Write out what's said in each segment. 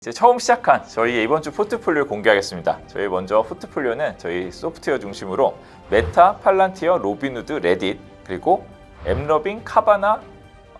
이제 처음 시작한 저희의 이번 주 포트폴리오 공개하겠습니다. 저희 먼저 포트폴리오는 저희 소프트웨어 중심으로 메타, 팔란티어, 로빈후드, 레딧, 그리고 엠러빙, 카바나,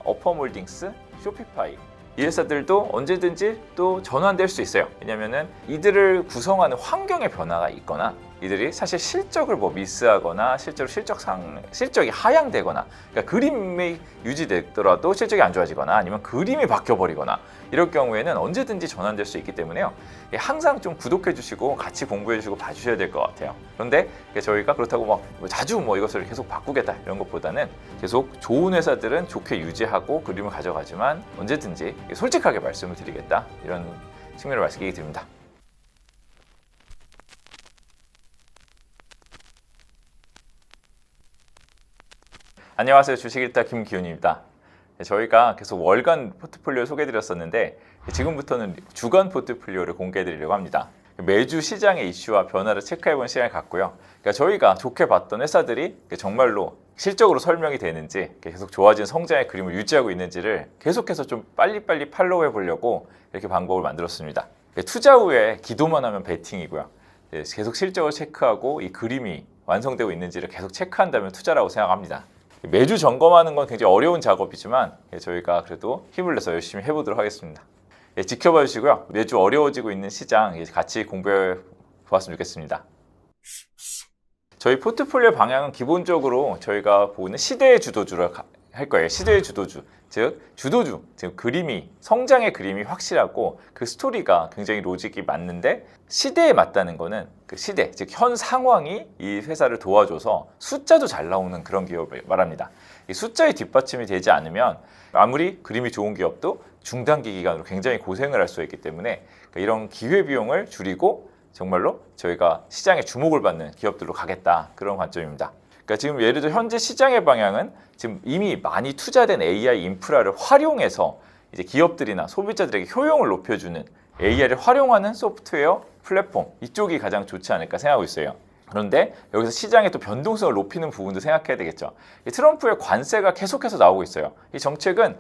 어퍼몰딩스, 쇼피파이 이 회사들도 언제든지 또 전환될 수 있어요. 왜냐면은 이들을 구성하는 환경의 변화가 있거나 이들이 사실 실적을 미스하거나 실제로 실적이 하향되거나 그러니까 그림이 유지되더라도 실적이 안 좋아지거나 아니면 그림이 바뀌어버리거나 이럴 경우에는 언제든지 전환될 수 있기 때문에요. 항상 좀 구독해 주시고 같이 공부해 주시고 봐주셔야 될 것 같아요. 그런데 저희가 그렇다고 자주 이것을 계속 바꾸겠다 이런 것보다는 계속 좋은 회사들은 좋게 유지하고 그림을 가져가지만 언제든지 솔직하게 말씀을 드리겠다 이런 측면을 말씀드립니다. 안녕하세요. 주식일타 김기훈입니다. 저희가 계속 월간 포트폴리오 소개해드렸었는데 지금부터는 주간 포트폴리오를 공개해드리려고 합니다. 매주 시장의 이슈와 변화를 체크해보는 시간을 갖고요. 그러니까 저희가 좋게 봤던 회사들이 정말로 실적으로 설명이 되는지 계속 좋아진 성장의 그림을 유지하고 있는지를 계속해서 좀 빨리빨리 팔로우해 보려고 이렇게 방법을 만들었습니다. 투자 후에 기도만 하면 베팅이고요. 계속 실적을 체크하고 이 그림이 완성되고 있는지를 계속 체크한다면 투자라고 생각합니다. 매주 점검하는 건 굉장히 어려운 작업이지만 저희가 그래도 힘을 내서 열심히 해보도록 하겠습니다. 지켜봐 주시고요. 매주 어려워지고 있는 시장 같이 공부해 보았으면 좋겠습니다. 저희 포트폴리오 방향은 기본적으로 저희가 보는 시대의 주도주를 할 거예요. 시대의 주도주, 즉 그림이 성장의 그림이 확실하고 그 스토리가 굉장히 로직이 맞는데 시대에 맞다는 거는 그 시대, 즉 현 상황이 이 회사를 도와줘서 숫자도 잘 나오는 그런 기업을 말합니다. 이 숫자에 뒷받침이 되지 않으면 아무리 그림이 좋은 기업도 중단기 기간으로 굉장히 고생을 할 수 있기 때문에 이런 기회비용을 줄이고 정말로 저희가 시장에 주목을 받는 기업들로 가겠다 그런 관점입니다. 그러니까 지금 예를 들어 현재 시장의 방향은 지금 이미 많이 투자된 AI 인프라를 활용해서 이제 기업들이나 소비자들에게 효용을 높여주는 AI를 활용하는 소프트웨어 플랫폼 이쪽이 가장 좋지 않을까 생각하고 있어요. 그런데 여기서 시장의 또 변동성을 높이는 부분도 생각해야 되겠죠. 이 트럼프의 관세가 계속해서 나오고 있어요. 이 정책은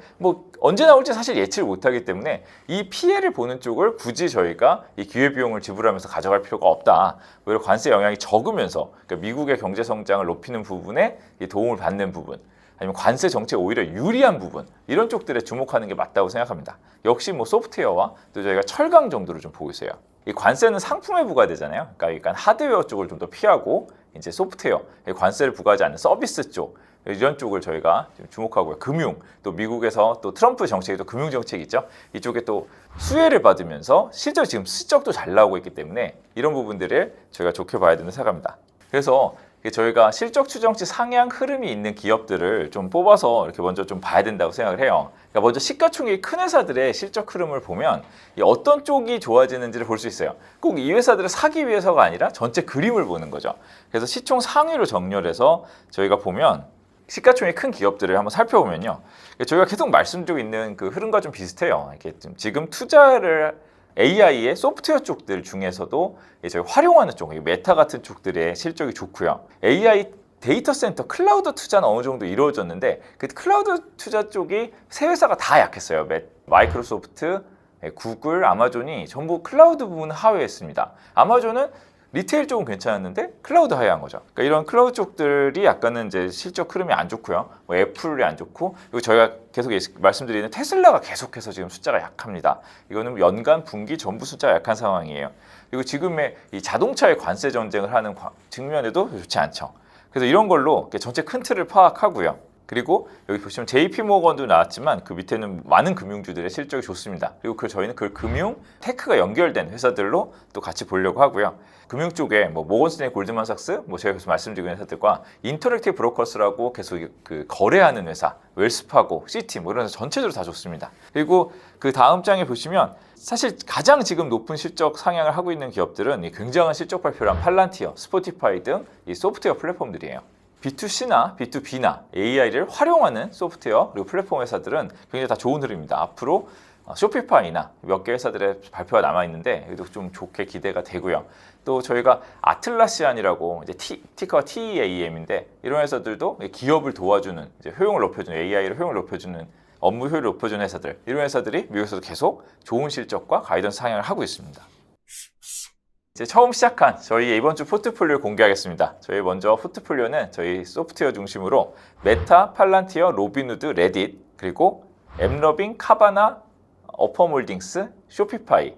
언제 나올지 사실 예측을 못하기 때문에 이 피해를 보는 쪽을 굳이 저희가 이 기회비용을 지불하면서 가져갈 필요가 없다. 오히려 관세 영향이 적으면서 그러니까 미국의 경제 성장을 높이는 부분에 도움을 받는 부분 아니면 관세 정책에 오히려 유리한 부분 이런 쪽들에 주목하는 게 맞다고 생각합니다. 역시 소프트웨어와 또 저희가 철강 정도를 좀 보고 있어요. 이 관세는 상품에 부과되잖아요. 그러니까 하드웨어 쪽을 좀 더 피하고 이제 소프트웨어, 관세를 부과하지 않는 서비스 쪽 이런 쪽을 저희가 좀 주목하고요. 금융, 또 미국에서 또 트럼프 정책이 또 금융 정책이 있죠. 이쪽에 또 수혜를 받으면서 실제로 지금 실적도 잘 나오고 있기 때문에 이런 부분들을 저희가 좋게 봐야 된다고 생각합니다. 그래서 저희가 실적 추정치 상향 흐름이 있는 기업들을 좀 뽑아서 이렇게 먼저 좀 봐야 된다고 생각을 해요. 그러니까 먼저 시가총액이 큰 회사들의 실적 흐름을 보면 어떤 쪽이 좋아지는지를 볼 수 있어요. 꼭 이 회사들을 사기 위해서가 아니라 전체 그림을 보는 거죠. 그래서 시총 상위로 정렬해서 저희가 보면 시가총액이 큰 기업들을 한번 살펴보면요. 저희가 계속 말씀드리고 있는 그 흐름과 좀 비슷해요. 이렇게 지금 투자를 AI의 소프트웨어 쪽들 중에서도 저희 활용하는 쪽, 메타 같은 쪽들의 실적이 좋고요. AI 데이터 센터 클라우드 투자는 어느 정도 이루어졌는데 그 클라우드 투자 쪽이 세 회사가 다 약했어요. 마이크로소프트, 구글, 아마존이 전부 클라우드 부분 하회했습니다. 아마존은 리테일 쪽은 괜찮았는데 클라우드 하회한 거죠. 그러니까 이런 클라우드 쪽들이 약간은 이제 실적 흐름이 안 좋고요. 애플이 안 좋고 그리고 저희가 계속 말씀드리는 테슬라가 계속해서 지금 숫자가 약합니다. 이거는 연간, 분기 전부 숫자가 약한 상황이에요. 그리고 지금의 이 자동차의 관세 전쟁을 하는 측면에도 좋지 않죠. 그래서 이런 걸로 전체 큰 틀을 파악하고요. 그리고 여기 보시면 JP모건도 나왔지만 그 밑에는 많은 금융주들의 실적이 좋습니다. 그리고 저희는 그 금융, 테크가 연결된 회사들로 또 같이 보려고 하고요. 금융 쪽에 모건스탠리, 골드만삭스, 제가 계속 말씀드리고 있는 회사들과 인터랙티브 브로커스라고 계속 그 거래하는 회사, 웰스파고, 시티 이런 회사 전체적으로 다 좋습니다. 그리고 그 다음 장에 보시면 사실 가장 지금 높은 실적 상향을 하고 있는 기업들은 굉장한 실적 발표를 한 팔란티어, 스포티파이 등 이 소프트웨어 플랫폼들이에요. B2C나 B2B나 AI를 활용하는 소프트웨어 그리고 플랫폼 회사들은 굉장히 다 좋은 흐름입니다. 앞으로 쇼피파이나 몇 개 회사들의 발표가 남아있는데 여기도 좀 좋게 기대가 되고요. 또 저희가 아틀라시안이라고 이제 티커가 TEAM인데 이런 회사들도 기업을 도와주는 이제 효용을 높여주는 AI를 효용을 높여주는 업무 효율을 높여주는 회사들, 이런 회사들이 미국에서도 계속 좋은 실적과 가이던스 상향을 하고 있습니다. 이제 처음 시작한 저희 이번 주 포트폴리오를 공개하겠습니다. 저희 먼저 포트폴리오는 저희 소프트웨어 중심으로 메타, 팔란티어, 로빈후드, 레딧, 그리고 엠러빙, 카바나, 어퍼몰딩스, 쇼피파이,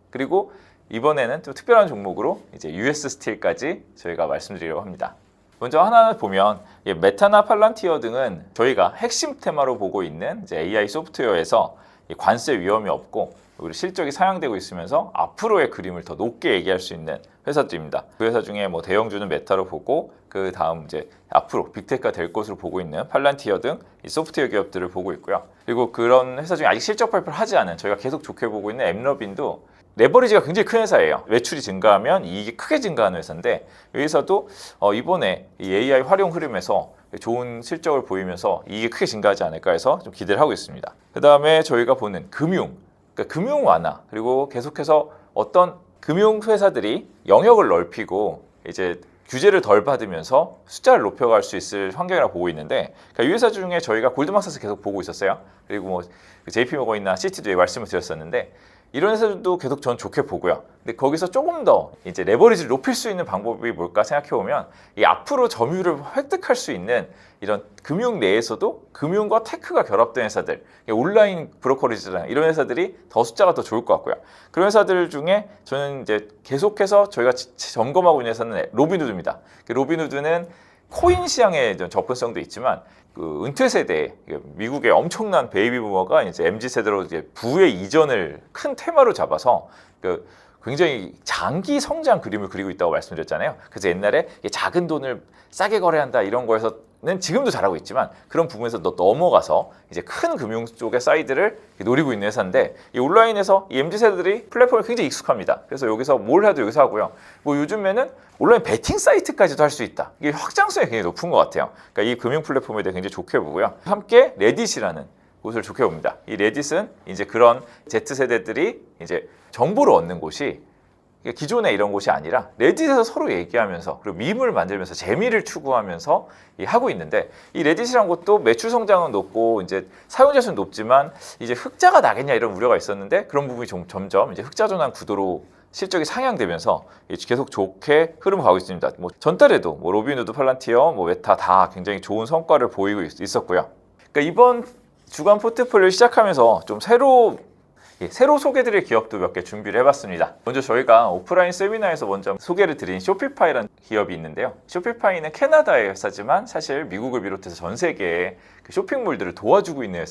그리고 이번에는 또 특별한 종목으로 이제 US 스틸까지 저희가 말씀드리려고 합니다. 먼저 하나 보면 메타나 팔란티어 등은 저희가 핵심 테마로 보고 있는 이제 AI 소프트웨어에서 관세 위험이 없고 우리 실적이 상향되고 있으면서 앞으로의 그림을 더 높게 얘기할 수 있는 회사들입니다. 그 회사 중에 뭐 대형주는 메타로 보고 그 다음 이제 앞으로 빅테크가 될 것으로 보고 있는 팔란티어 등 이 소프트웨어 기업들을 보고 있고요. 그리고 그런 회사 중에 아직 실적 발표를 하지 않은 저희가 계속 좋게 보고 있는 엠러빈도 레버리지가 굉장히 큰 회사예요. 매출이 증가하면 이익이 크게 증가하는 회사인데 여기서도 이번에 이 AI 활용 흐름에서 좋은 실적을 보이면서 이익이 크게 증가하지 않을까 해서 좀 기대를 하고 있습니다. 그 다음에 저희가 보는 금융, 그러니까 금융 완화, 그리고 계속해서 어떤 금융 회사들이 영역을 넓히고 이제 규제를 덜 받으면서 숫자를 높여갈 수 있을 환경이라고 보고 있는데, 그러니까 이 회사 중에 저희가 골드만삭스 계속 보고 있었어요. 그리고 뭐 JP모건이나 시티도 말씀을 드렸었는데 이런 회사들도 계속 전 좋게 보고요. 근데 거기서 조금 더 이제 레버리지를 높일 수 있는 방법이 뭘까 생각해 보면 이 앞으로 점유율을 획득할 수 있는 이런 금융 내에서도 금융과 테크가 결합된 회사들, 온라인 브로커리지나 이런 회사들이 더 숫자가 더 좋을 것 같고요. 그런 회사들 중에 저는 이제 계속해서 저희가 점검하고 있는 회사는 로빈후드입니다. 로빈후드는 코인 시장의 접근성도 있지만 그 은퇴 세대, 미국의 엄청난 베이비 부머가 이제 MZ 세대로 이제 부의 이전을 큰 테마로 잡아서 그 굉장히 장기 성장 그림을 그리고 있다고 말씀드렸잖아요. 그래서 옛날에 작은 돈을 싸게 거래한다 이런 거에서는 지금도 잘하고 있지만 그런 부분에서 넘어가서 이제 큰 금융 쪽의 사이드를 노리고 있는 회사인데, 이 온라인에서 이 MZ 세대들이 플랫폼에 굉장히 익숙합니다. 그래서 여기서 뭘 해도 여기서 하고요. 뭐 요즘에는 온라인 베팅 사이트까지도 할 수 있다. 이게 확장성이 굉장히 높은 것 같아요. 그러니까 이 금융 플랫폼에 대해 굉장히 좋게 보고요. 함께 레딧이라는 곳을 좋게 봅니다. 이 레딧은 이제 그런 Z 세대들이 이제 정보를 얻는 곳이 기존에 이런 곳이 아니라 레딧에서 서로 얘기하면서 그리고 밈을 만들면서 재미를 추구하면서 하고 있는데, 이 레딧이란 곳도 매출 성장은 높고 이제 사용자 수는 높지만 이제 흑자가 나겠냐 이런 우려가 있었는데 그런 부분이 점점 이제 흑자 전환 구도로 실적이 상향되면서 계속 좋게 흐름을 가고 있습니다. 뭐 전달에도 뭐 로빈후드, 팔란티어, 뭐 메타 다 굉장히 좋은 성과를 보이고 있었고요. 그러니까 이번 주간 포트폴리오 시작하면서 좀 새로 소개드릴 기업도 몇 개 준비를 해봤습니다. 먼저 저희가 오프라인 세미나에서 먼저 소개를 드린 쇼피파이라는 기업이 있는데요. 쇼피파이는 캐나다의 회사지만 사실 미국을 비롯해서 전 세계의 그 쇼핑몰들을 도와주고 있는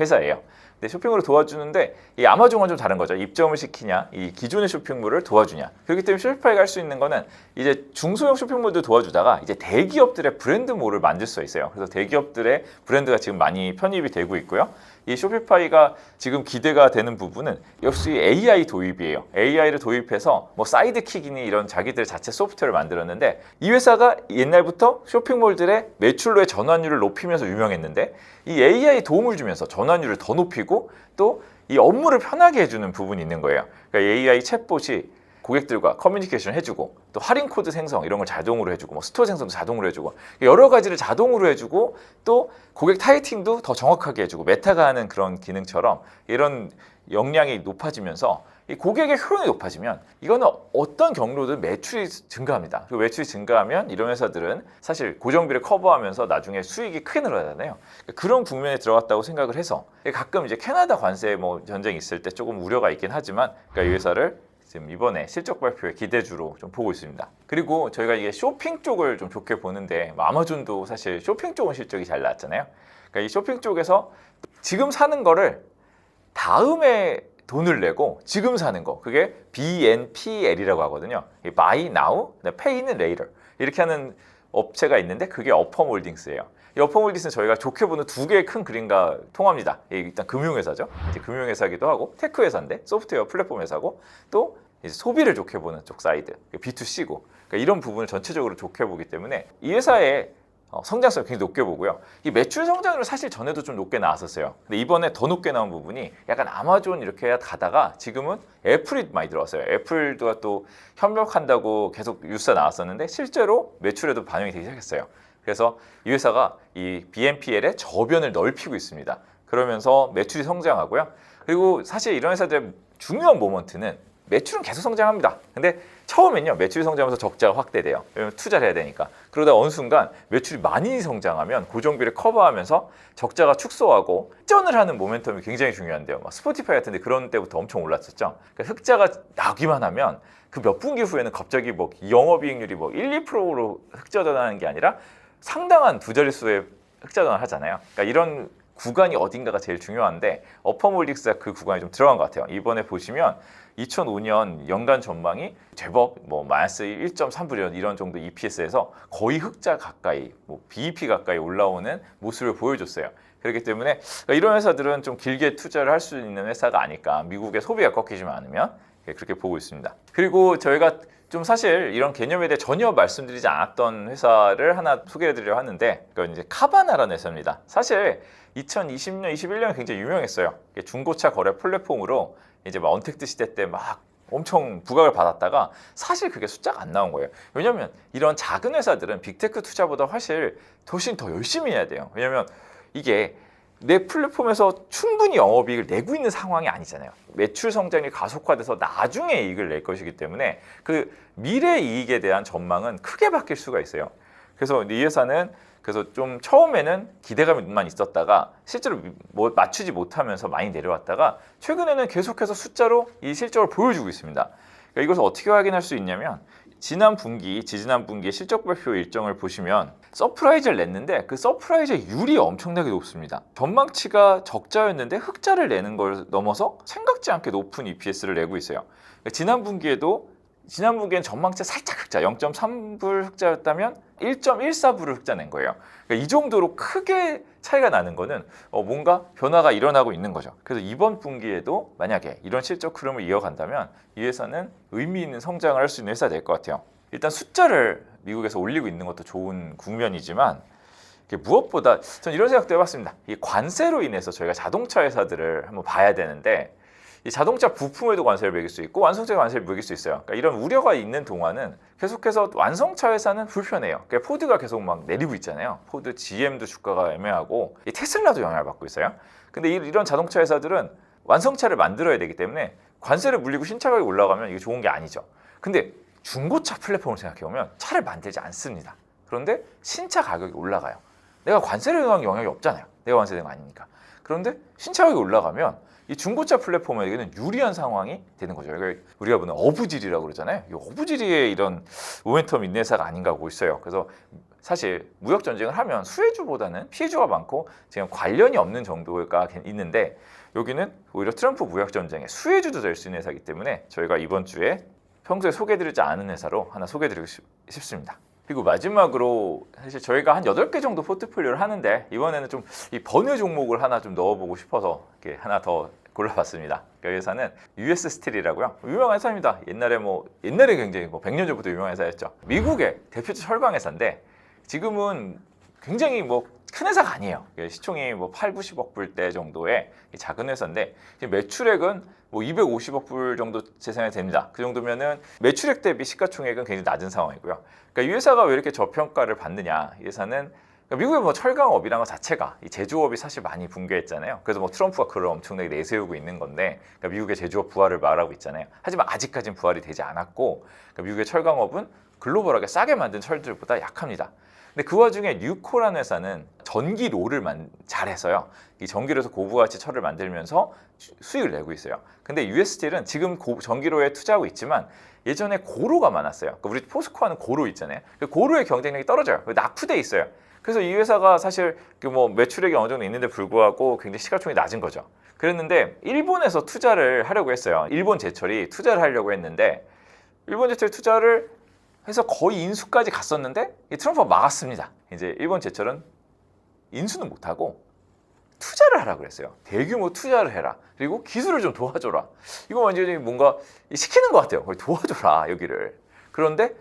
회사예요. 근데 쇼핑몰을 도와주는데 이 아마존과 좀 다른 거죠. 입점을 시키냐, 이 기존의 쇼핑몰을 도와주냐. 그렇기 때문에 쇼피파이가 할 수 있는 거는 이제 중소형 쇼핑몰들 도와주다가 이제 대기업들의 브랜드몰을 만들 수 있어요. 그래서 대기업들의 브랜드가 지금 많이 편입이 되고 있고요. 이 쇼피파이가 지금 기대가 되는 부분은 역시 AI 도입이에요. AI를 도입해서 뭐 사이드킥이니 이런 자기들 자체 소프트웨어를 만들었는데, 이 회사가 옛날부터 쇼핑몰들의 매출로의 전환율을 높이면서 유명했는데 이 AI 도움을 주면서 전환율을 더 높이고 또 이 업무를 편하게 해주는 부분이 있는 거예요. 그러니까 AI 챗봇이 고객들과 커뮤니케이션 해주고 또 할인 코드 생성 이런 걸 자동으로 해주고 뭐 스토어 생성도 자동으로 해주고 여러 가지를 자동으로 해주고 또 고객 타겟팅도 더 정확하게 해주고 메타가 하는 그런 기능처럼 이런 역량이 높아지면서 이 고객의 효용이 높아지면 이거는 어떤 경로든 매출이 증가합니다. 그리고 매출이 증가하면 이런 회사들은 사실 고정비를 커버하면서 나중에 수익이 크게 늘어나잖아요. 그런 국면에 들어갔다고 생각을 해서 가끔 이제 캐나다 관세 뭐 전쟁이 있을 때 조금 우려가 있긴 하지만 그러니까 이 회사를 지금 이번에 실적 발표의 기대주로 좀 보고 있습니다. 그리고 저희가 이게 쇼핑 쪽을 좀 좋게 보는데 아마존도 사실 쇼핑 쪽은 실적이 잘 나왔잖아요. 그러니까 이 쇼핑 쪽에서 지금 사는 거를 다음에 돈을 내고 지금 사는 거, 그게 BNPL이라고 하거든요. Buy Now, Pay는 Later 이렇게 하는 업체가 있는데 그게 어퍼몰딩스예요. 이 어퍼몰딩스는 저희가 좋게 보는 두 개의 큰 그림과 통합니다. 일단 금융회사죠. 이제 금융회사기도 하고 테크 회사인데 소프트웨어 플랫폼 회사고 또 이제 소비를 좋게 보는 쪽 사이드 B2C고, 그러니까 이런 부분을 전체적으로 좋게 보기 때문에 이 회사의 성장성을 굉장히 높게 보고요. 이 매출 성장률은 사실 전에도 좀 높게 나왔었어요. 근데 이번에 더 높게 나온 부분이 약간 아마존 이렇게 가다가 지금은 애플이 많이 들어왔어요. 애플도 또 협력한다고 계속 뉴스가 나왔었는데 실제로 매출에도 반영이 되기 시작했어요. 그래서 이 회사가 이 BNPL의 저변을 넓히고 있습니다. 그러면서 매출이 성장하고요. 그리고 사실 이런 회사들의 중요한 모먼트는 매출은 계속 성장합니다. 근데 처음엔요, 매출이 성장하면서 적자가 확대돼요. 왜냐면 투자를 해야 되니까. 그러다 어느 순간 매출이 많이 성장하면 고정비를 커버하면서 적자가 축소하고 흑전을 하는 모멘텀이 굉장히 중요한데요. 막 스포티파이 같은데 그런 때부터 엄청 올랐었죠. 그러니까 흑자가 나기만 하면 그 몇 분기 후에는 갑자기 뭐 영업이익률이 뭐 1, 2%로 흑자 전환하는 게 아니라 상당한 두 자릿수의 흑자 전환을 하잖아요. 그러니까 이런 구간이 어딘가가 제일 중요한데 어퍼몰릭스가 그 구간이 좀 들어간 것 같아요. 이번에 보시면 2005년 연간 전망이 제법 뭐 마이너스 1.3불 이런 정도 EPS에서 거의 흑자 가까이, 뭐 BEP 가까이 올라오는 모습을 보여줬어요. 그렇기 때문에 이런 회사들은 좀 길게 투자를 할 수 있는 회사가 아닐까. 미국의 소비가 꺾이지만 않으면 그렇게 보고 있습니다. 그리고 저희가 좀 사실 이런 개념에 대해 전혀 말씀드리지 않았던 회사를 하나 소개해드리려 하는데 그건 이제 카바나라는 회사입니다. 사실 2020년, 21년에 굉장히 유명했어요. 중고차 거래 플랫폼으로 이제 막 언택트 시대 때 막 엄청 부각을 받았다가 사실 그게 숫자가 안 나온 거예요. 왜냐면 이런 작은 회사들은 빅테크 투자보다 훨씬 더 열심히 해야 돼요. 왜냐면 이게 내 플랫폼에서 충분히 영업이익을 내고 있는 상황이 아니잖아요. 매출 성장이 가속화돼서 나중에 이익을 낼 것이기 때문에 그 미래 이익에 대한 전망은 크게 바뀔 수가 있어요. 그래서 이 회사는 그래서 좀 처음에는 기대감만 있었다가 실제로 뭐 맞추지 못하면서 많이 내려왔다가 최근에는 계속해서 숫자로 이 실적을 보여주고 있습니다. 그러니까 이것을 어떻게 확인할 수 있냐면 지난 분기, 지지난 분기의 실적 발표 일정을 보시면 서프라이즈를 냈는데 그 서프라이즈의 율이 엄청나게 높습니다. 전망치가 적자였는데 흑자를 내는 걸 넘어서 생각지 않게 높은 EPS를 내고 있어요. 그러니까 지난 분기엔 전망치 살짝 흑자, 0.3불 흑자였다면 1.14불을 흑자 낸 거예요. 그러니까 이 정도로 크게 차이가 나는 거는 뭔가 변화가 일어나고 있는 거죠. 그래서 이번 분기에도 만약에 이런 실적 흐름을 이어간다면 이 회사는 의미 있는 성장을 할 수 있는 회사가 될 것 같아요. 일단 숫자를 미국에서 올리고 있는 것도 좋은 국면이지만 무엇보다 저는 이런 생각도 해봤습니다. 이 관세로 인해서 저희가 자동차 회사들을 한번 봐야 되는데 이 자동차 부품에도 관세를 매길 수 있고 완성차에 관세를 매길 수 있어요. 그러니까 이런 우려가 있는 동안은 계속해서 완성차 회사는 불편해요. 그러니까 포드가 계속 막 내리고 있잖아요. 포드, GM도 주가가 애매하고 이 테슬라도 영향을 받고 있어요. 근데 이런 자동차 회사들은 완성차를 만들어야 되기 때문에 관세를 물리고 신차 가격이 올라가면 이게 좋은 게 아니죠. 근데 중고차 플랫폼을 생각해보면 차를 만들지 않습니다. 그런데 신차 가격이 올라가요. 내가 관세를 의한 영향이 없잖아요. 내가 관세된 거 아니니까. 그런데 신차 가격이 올라가면 이 중고차 플랫폼에게는 유리한 상황이 되는 거죠. 우리가 보는 어부지리라고 그러잖아요. 이 어부지리의 이런 모멘텀 있는 회사가 아닌가 보고 있어요. 그래서 사실 무역 전쟁을 하면 수혜주보다는 피해주가 많고 지금 관련이 없는 정도가 있는데 여기는 오히려 트럼프 무역 전쟁의 수혜주도 될 수 있는 회사이기 때문에 저희가 이번 주에 평소에 소개해드리지 않은 회사로 하나 소개해드리고 싶습니다. 그리고 마지막으로 사실 저희가 한 8개 정도 포트폴리오를 하는데 이번에는 좀 이 번외 종목을 하나 좀 넣어보고 싶어서 이렇게 하나 더 골라봤습니다. 그 회사는 US 스틸이라고요. 유명한 회사입니다. 옛날에 굉장히 100년 전부터 유명한 회사였죠. 미국의 대표적 철강 회사인데 지금은 굉장히 큰 회사가 아니에요. 시총이 8, 90억 불대 정도의 작은 회사인데 매출액은 250억 불 정도 재생이 됩니다. 그 정도면은 매출액 대비 시가총액은 굉장히 낮은 상황이고요. 그러니까 이 회사가 왜 이렇게 저평가를 받느냐? 이 회사는 미국의 철강업이라는 것 자체가 이 제조업이 사실 많이 붕괴했잖아요. 그래서 트럼프가 그걸 엄청나게 내세우고 있는 건데 그러니까 미국의 제조업 부활을 말하고 있잖아요. 하지만 아직까지는 부활이 되지 않았고 그러니까 미국의 철강업은 글로벌하게 싸게 만든 철들보다 약합니다. 근데 그 와중에 뉴코라는 회사는 전기로를 잘해서요. 이 전기로에서 고부가치 철을 만들면서 수익을 내고 있어요. 근데 US 스틸은 지금 전기로에 투자하고 있지만 예전에 고로가 많았어요. 그러니까 우리 포스코하는 고로 있잖아요. 고로의 경쟁력이 떨어져요. 낙후돼 있어요. 그래서 이 회사가 사실 매출액이 어느 정도 있는데 불구하고 굉장히 시가총액이 낮은 거죠. 그랬는데 일본에서 투자를 하려고 했어요. 일본 제철이 투자를 하려고 했는데 일본 제철 투자를 해서 거의 인수까지 갔었는데 트럼프가 막았습니다. 이제 일본 제철은 인수는 못하고 투자를 하라 그랬어요. 대규모 투자를 해라. 그리고 기술을 좀 도와줘라. 이거 완전히 뭔가 시키는 것 같아요. 거의 도와줘라 여기를. 그런데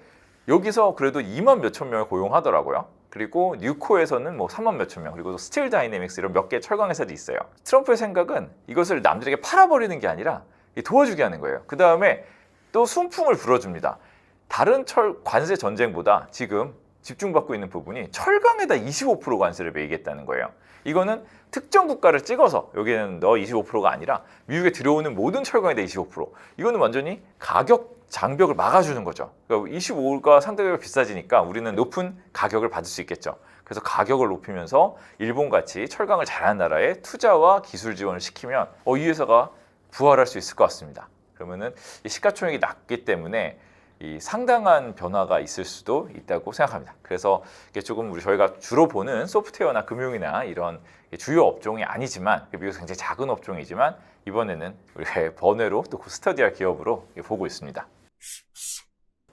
여기서 그래도 2만 몇천 명을 고용하더라고요. 그리고 뉴코에서는 3만 몇천 명, 그리고 스틸 다이내믹스 이런 몇 개 철강 회사도 있어요. 트럼프의 생각은 이것을 남들에게 팔아버리는 게 아니라 도와주게 하는 거예요. 그 다음에 또 순풍을 불어줍니다. 다른 관세 전쟁보다 지금 집중받고 있는 부분이 철강에다 25% 관세를 매기겠다는 거예요. 이거는 특정 국가를 찍어서 여기는 너 25%가 아니라 미국에 들어오는 모든 철강에 대해 25%. 이거는 완전히 가격 장벽을 막아주는 거죠. 그러니까 25가 상대적으로 비싸지니까 우리는 높은 가격을 받을 수 있겠죠. 그래서 가격을 높이면서 일본같이 철강을 잘하는 나라에 투자와 기술 지원을 시키면 이 회사가 부활할 수 있을 것 같습니다. 그러면은 이 시가총액이 낮기 때문에 이 상당한 변화가 있을 수도 있다고 생각합니다. 그래서 이게 조금 저희가 주로 보는 소프트웨어나 금융이나 이런 주요 업종이 아니지만 미국에서 굉장히 작은 업종이지만 이번에는 우리가 번외로 또 스터디할 기업으로 보고 있습니다.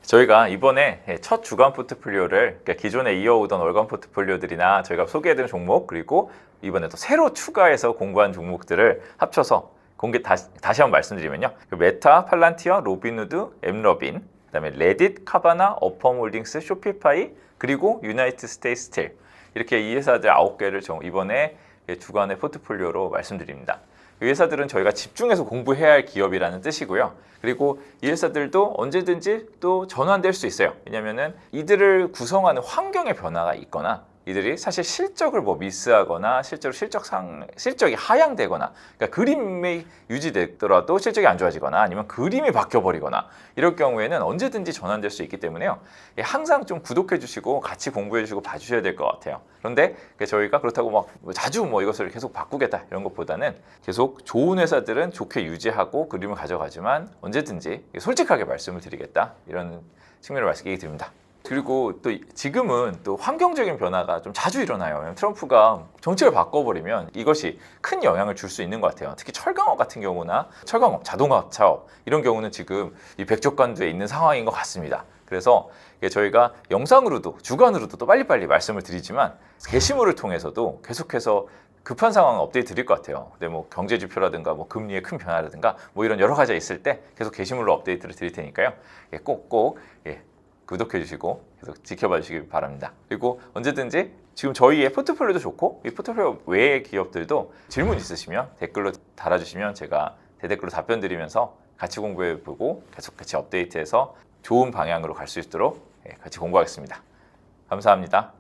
저희가 이번에 첫 주간 포트폴리오를 기존에 이어오던 월간 포트폴리오들이나 저희가 소개해드린 종목 그리고 이번에 또 새로 추가해서 공부한 종목들을 합쳐서 다시 한번 말씀드리면요. 메타, 팔란티어, 로빈후드, 엠러빈, 그다음에 레딧, 카바나, 어펌홀딩스, 쇼피파이 그리고 유나이티드 스테이트 스틸 이렇게 이 회사들 9개를 이번에 주간의 포트폴리오로 말씀드립니다. 이 회사들은 저희가 집중해서 공부해야 할 기업이라는 뜻이고요. 그리고 이 회사들도 언제든지 또 전환될 수 있어요. 왜냐하면 이들을 구성하는 환경의 변화가 있거나 이들이 사실 실적을 미스하거나 실제로 실적이 하향되거나 그러니까 그림이 유지되더라도 실적이 안 좋아지거나 아니면 그림이 바뀌어버리거나 이럴 경우에는 언제든지 전환될 수 있기 때문에요. 항상 좀 구독해 주시고 같이 공부해 주시고 봐주셔야 될 것 같아요. 그런데 저희가 그렇다고 자주 이것을 계속 바꾸겠다 이런 것보다는 계속 좋은 회사들은 좋게 유지하고 그림을 가져가지만 언제든지 솔직하게 말씀을 드리겠다 이런 측면을 말씀드립니다. 그리고 또 지금은 또 환경적인 변화가 좀 자주 일어나요. 트럼프가 정책을 바꿔버리면 이것이 큰 영향을 줄 수 있는 것 같아요. 특히 철강업 같은 경우나 철강업, 자동차 사업 이런 경우는 지금 이 백조간두에 있는 상황인 것 같습니다. 그래서 저희가 영상으로도 주간으로도 또 빨리빨리 말씀을 드리지만 게시물을 통해서도 계속해서 급한 상황을 업데이트 드릴 것 같아요. 근데 경제 지표라든가 금리의 큰 변화라든가 이런 여러 가지가 있을 때 계속 게시물로 업데이트를 드릴 테니까요. 꼭꼭 구독해 주시고 계속 지켜봐 주시기 바랍니다. 그리고 언제든지 지금 저희의 포트폴리오도 좋고 이 포트폴리오 외의 기업들도 질문 있으시면 댓글로 달아주시면 제가 대댓글로 답변 드리면서 같이 공부해 보고 계속 같이 업데이트해서 좋은 방향으로 갈 수 있도록 같이 공부하겠습니다. 감사합니다.